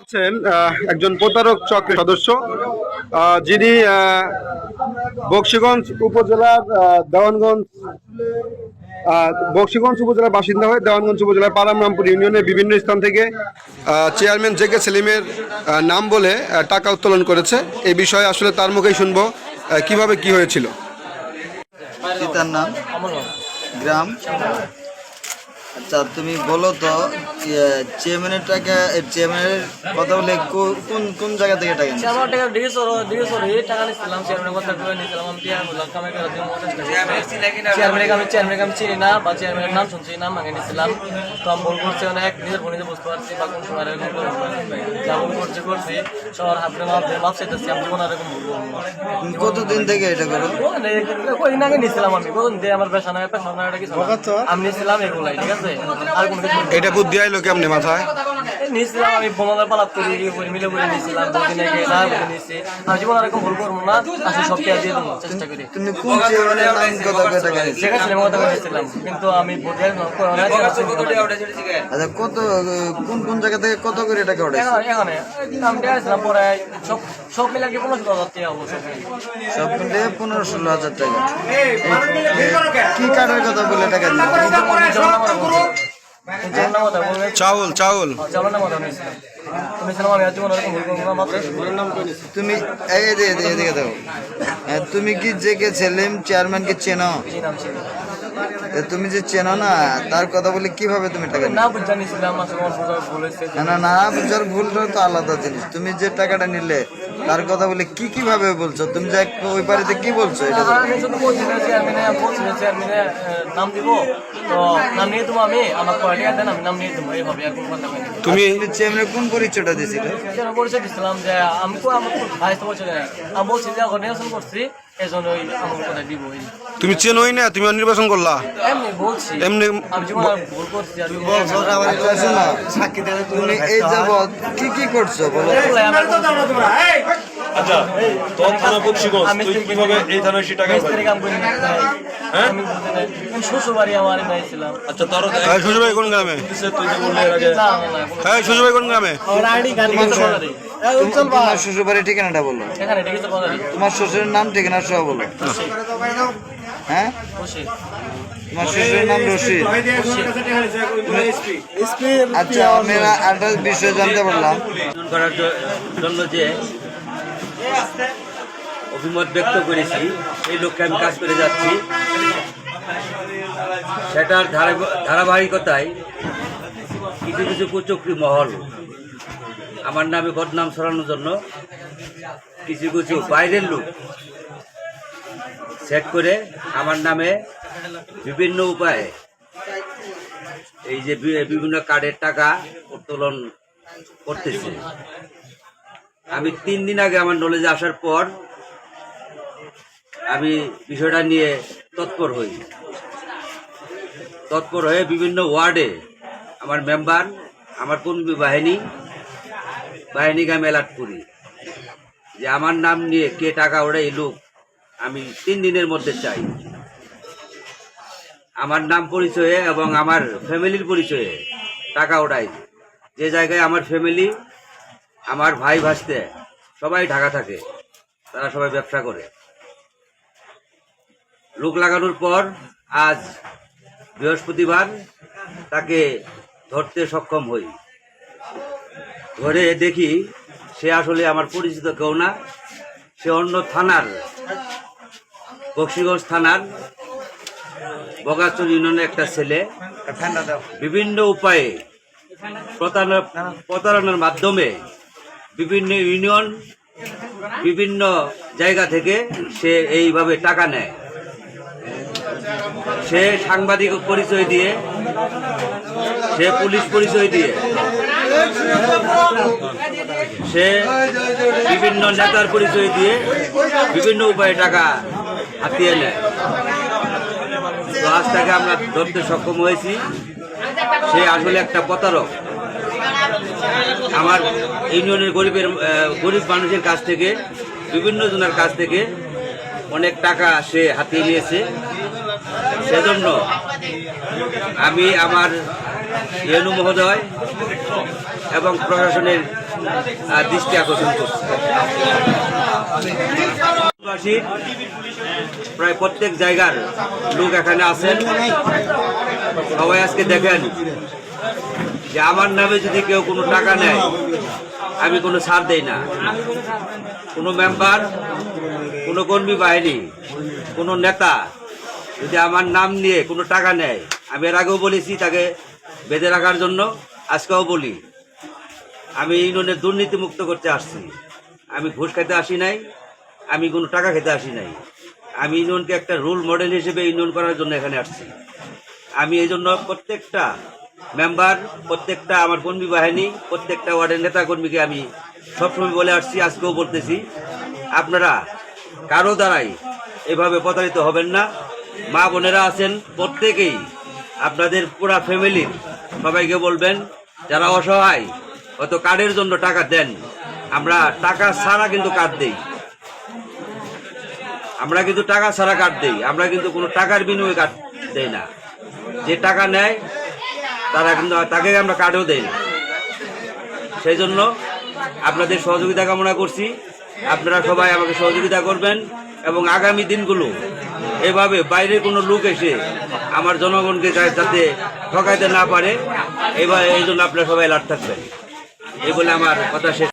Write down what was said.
আছেন একজন প্রতারক চক্রের সদস্য যিনি বকশীগঞ্জ উপজেলার দেওয়ানগঞ্জ বকশীগঞ্জ উপজেলার বাসিন্দা হয়ে দেওয়ানগঞ্জ উপজেলার পারামরামপুর ইউনিয়নের বিভিন্ন স্থান থেকে চেয়ারম্যান জে.কে. সেলিমের নাম বলে টাকা উত্তোলন করেছে। এই বিষয়ে আসলে তার মুখেই শুনবো কিভাবে কি হয়েছিল। পিতার নাম, গ্রাম। আচ্ছা, তুমি বলো তো চেয়ারম্যানের টাকা, চেয়ারম্যানের কথা বলে কোন কোন জায়গা থেকে টাকা নিয়েছে? আমার টাকা টাকা নিচ্ছিলাম, চেয়ারম্যানের কথা করে নিয়েছিলাম। আমি চেয়ারম্যানকে আমি চিনি না, বা চেয়ারম্যানের নাম শুনছি, নাম ভাঙে নিয়েছিলাম। তো আমি ভুল করছি অনেক, নিজের ফোনে বুঝতে পারছি বা কোন সময় এরকম যা ভুল করছি সবার হাতে মাপ চাইতেছি। আমি জীবন এরকম ভুল করবো। কতদিন থেকে এটা করো? কদিন আগে নিয়েছিলাম আমি, কতদিন দিয়ে আমার পেশা নয় কিছু আমি নিয়েছিলাম এগুলাই, ঠিক আছে। আর কোনো কিছু এটা বুদ্ধি আইলো কেমনে মাথায়? নিয়েছিলাম আমি বোমাদের পালাপ করি মিলে করে নিয়েছিলাম। দুদিন আগে না বলে নিয়েছি। আমি জীবন এরকম ভুল করবো না, আসলে সব দিয়ে দেবো চেষ্টা করি। তুমি কোন চেয়ারম্যানের নাম কথা করে টাকা নিয়েছো? সেখানে কথা বলেছিলাম, কিন্তু আমি আচ্ছা, কত কোন কোন জায়গা থেকে কত করে টাকা উঠেছে? এখানে আমি দেখছিলাম পরে সব মিলে কি 15,000 টাকা হবো। সব মিলে 15-16 হাজার টাকা। কি কার্ডের কথা বলে টাকা দিয়েছে? চাউল চাউল তুমি এদিকে দাও। তুমি কি জে.কে. সেলিম চেয়ারম্যানকে চেনো? তুমি যে চেনো না, তার কথা বলে কিভাবে তুমি টাকা না বুঝানিছিলাম। না বুঝার ভুলটা তো আলাদা জিনিস। তুমি যে টাকাটা নিলে তার কথা বলে কিভাবে বলছো? তুমি যে ওই বাড়িতে কি বলছো? এটা নাম দিব, তো নাম নিয়ে দেবো আমি, আমার কোয়ালিটি দেন, আমি নাম নিয়ে দেবো এইভাবে। আর কোনো কথা বলি তুমি চেয়ারম্যানের কোন পরিচয়টা দিয়েছিলে? পরিচয় দিচ্ছিলাম যে আমি আমার ভাইস্ত পরিচয় দেয়। আমি বলছি যে এখন নির্বাচন করছি, এই জন্য ওই আমার কথা দিব। তুমি চেনোই না, তুমি নির্বাচন করলা এমনি বলছি, এমনি আমি জীবন ভুল করছি। তুমি এই যাবৎ কি করছো বলো? আচ্ছা, তোর থানা বকশীগঞ্জ, তুই কিভাবে এই থানায় এসে টাকা পাবি? হ্যাঁ? শ্বশুর বাড়ি আমার ছিলাম। আচ্ছা, তোর শ্বশুর ভাই কোন গ্রামে? তুই যে বললি এর আগে, হ্যাঁ, শ্বশুর ভাই কোন গ্রামে? তোমার শ্বশুর বাড়ির ঠিকানাটা বলো। এখানে ডেকেছে বাজারে। তোমার শ্বশুরের নাম, ঠিকানা সহ বলো। হ্যাঁ, তোমার শ্বশুরের নাম রশিদ। আচ্ছা, আমরা একটা বিষয় জানতে পারলাম করার জন্য যে অভিমত ব্যক্ত করেছি, এই লক্ষ্যে আমি কাজ করে যাচ্ছি। সেটার ধারাবাহিকতায় কিছু কিছু কুচক্রী মহল আমার নামে বদনাম ছড়ানোর জন্য কিছু কিছু বাইরের লোক সেট করে আমার নামে বিভিন্ন উপায়ে এই যে বিভিন্ন কার্ডের টাকা উত্তোলন করতেছে। আমি 3 দিন আগে আমার নলেজে আসার পর আমি বিষয়টা নিয়ে তৎপর হয়ে বিভিন্ন ওয়ার্ডে আমার মেম্বার, আমার কর্মী বাহিনীকে আমি অ্যালার্ট করি যে আমার নাম নিয়ে কে টাকা ওড়ে এই লোক আমি 3 দিনের মধ্যে চাই। আমার নাম পরিচয়ে এবং আমার ফ্যামিলির পরিচয়ে টাকা ওঠাই। যে জায়গায় আমার ফ্যামিলি, আমার ভাই ভাসতে সবাই ঢাকা থাকে, তারা সবাই ব্যবসা করে। লোক লাগানোর পর আজ বৃহস্পতিবার তাকে ধরতে সক্ষম হই। ধরে দেখি সে আসলে আমার পরিচিত কেউ না, সে অন্য থানার, বকশীগঞ্জ থানার বগাচর ইউনিয়নের একটা ছেলে। বিভিন্ন উপায়ে প্রতারণার মাধ্যমে বিভিন্ন ইউনিয়ন, বিভিন্ন জায়গা থেকে সে এইভাবে টাকা নেয়। সে সাংবাদিক পরিচয় দিয়ে, সে পুলিশ পরিচয় দিয়ে, সে বিভিন্ন নেতার পরিচয় দিয়ে বিভিন্ন উপায়ে টাকা হাতিয়ে নেয়। তো আজ তাকে আমরা ধরতে সক্ষম হয়েছি। সে আসলে একটা প্রতারক। আমার ইউনিয়নের গরিব মানুষের কাছ থেকে, বিভিন্ন জনের কাছ থেকে অনেক টাকা সে হাতিয়ে নিয়েছে। সেজন্য আমি আমার ইউনো মহোদয় এবং প্রশাসনের দৃষ্টি আকর্ষণ করছি। প্রায় প্রত্যেক জায়গার লোক এখানে আছেন। সবাই আজকে দেখেন যে আমার নামে যদি কেউ কোনো টাকা নেয় আমি কোনো ছাড় দেই না। কোনো মেম্বার, কোনো কর্মী বাহিনী, কোনো নেতা যদি আমার নাম নিয়ে কোনো টাকা নেয়, আমি এর আগেও বলেছি তাকে বেঁধে রাখার জন্য, আজকেও বলি আমি ইউনিয়নের দুর্নীতি মুক্ত করতে আসছি। আমি ঘুষ খেতে আসি নাই, আমি কোনো টাকা খেতে আসি নাই। আমি ইউনিয়নকে একটা রোল মডেল হিসেবে ইউনিয়ন করার জন্য এখানে আসছি। আমি এই জন্য প্রত্যেকটা মেম্বার, প্রত্যেকটা আমার কর্মী বাহিনী, প্রত্যেকটা ওয়ার্ডের নেতা কর্মীকে আমি সবসময় বলে আসছি, আজকেও বলতেছি, আপনারা কারো দ্বারাই এভাবে প্রতারিত হবেন না। মা বোনেরা আছেন প্রত্যেকেই আপনাদের পুরা ফ্যামিলির সবাইকে বলবেন যারা অসহায়, কত কার্ডের জন্য টাকা দেন, আমরা টাকা ছাড়া কিন্তু কার্ড দেই। আমরা কিন্তু টাকা ছাড়া কার্ড দেই, আমরা কিন্তু কোনো টাকার বিনিময়ে কার্ড দেই না। যে টাকা নেয় তারা কিন্তু তাকে আমরা কার্ডও দেই না। সেই জন্য আপনাদের সহযোগিতা কামনা করছি। আপনারা সবাই আমাকে সহযোগিতা করবেন এবং আগামী দিনগুলো এভাবে বাইরের কোনো লোক এসে আমার জনগণকে যাতে ঠকাইতে না পারে, এবার এই জন্য আপনারা সবাই অ্যালার্ট থাকবেন। এই বলে আমার কথা শেষ।